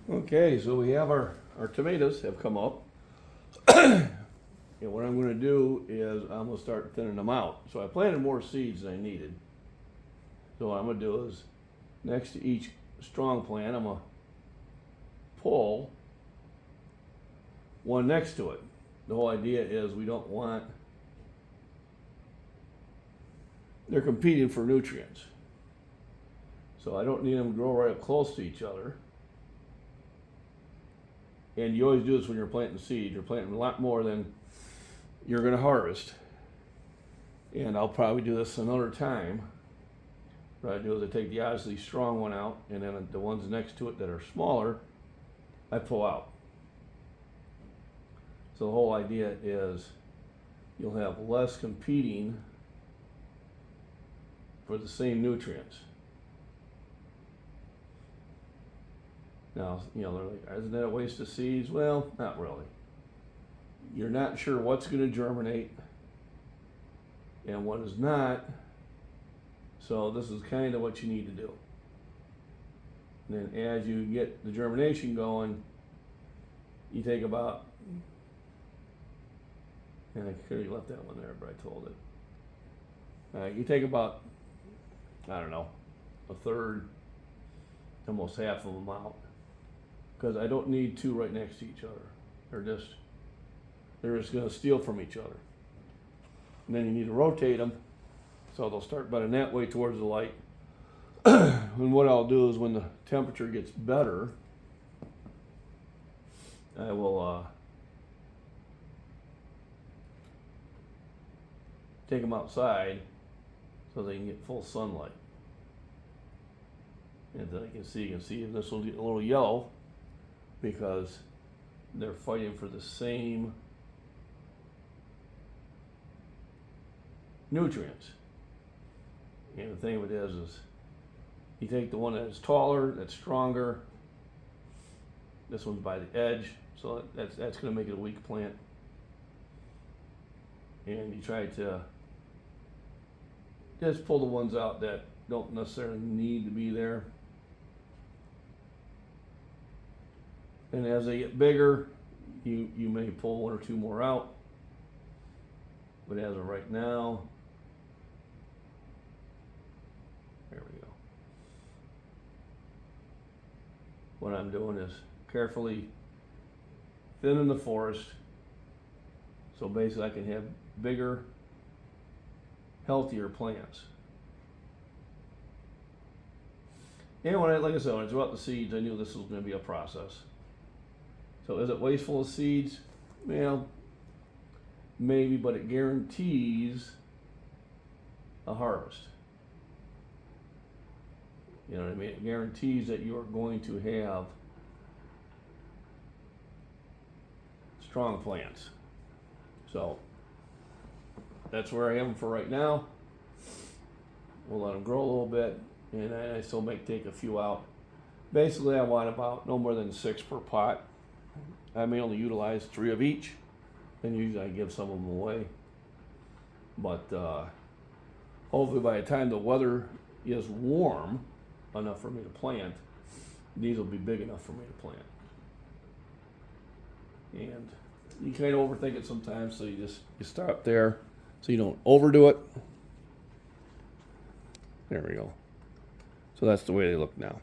Okay, so we have our tomatoes have come up. And what I'm gonna do is I'm gonna start thinning them out. So I planted more seeds than I needed. So what I'm gonna do is, next to each strong plant, I'm gonna pull one next to it. The whole idea is we don't want, they're competing for nutrients. So I don't need them to grow right up close to each other. And you always do this when you're planting seed. You're planting a lot more than you're gonna harvest. And I'll probably do this another time. What I do is I take the obviously strong one out, and then the ones next to it that are smaller, I pull out. So the whole idea is you'll have less competing for the same nutrients. Now, they're like, isn't that a waste of seeds? Well, not really. You're not sure what's going to germinate and what is not. So this is kind of what you need to do. And then as you get the germination going, you take about, and I could have left that one there, but I told it. You take about, I don't know, a third, almost half of them out. Because I don't need two right next to each other. They're just going to steal from each other. And then you need to rotate them so they'll start bending that way towards the light. And what I'll do is when the temperature gets better, I will take them outside so they can get full sunlight. And then you can see this will get a little yellow because they're fighting for the same nutrients. And the thing of it is you take the one that is taller, that's stronger. This one's by the edge, so that's going to make it a weak plant. And you try to just pull the ones out that don't necessarily need to be there. And as they get bigger, you may pull one or two more out. But as of right now, there we go. What I'm doing is carefully thinning the forest. So basically I can have bigger, healthier plants. And like I said, when I threw out the seeds, I knew this was going to be a process. So is it wasteful of seeds? Well, maybe, but it guarantees a harvest. You know what I mean? It guarantees that you're going to have strong plants. So that's where I am for right now. We'll let them grow a little bit, and I still may take a few out. Basically, I want about no more than 6 per pot. I may only utilize 3 of each, and usually I give some of them away. But hopefully by the time the weather is warm enough for me to plant, these will be big enough for me to plant. And you kind of overthink it sometimes, so you stop there so you don't overdo it. There we go. So that's the way they look now.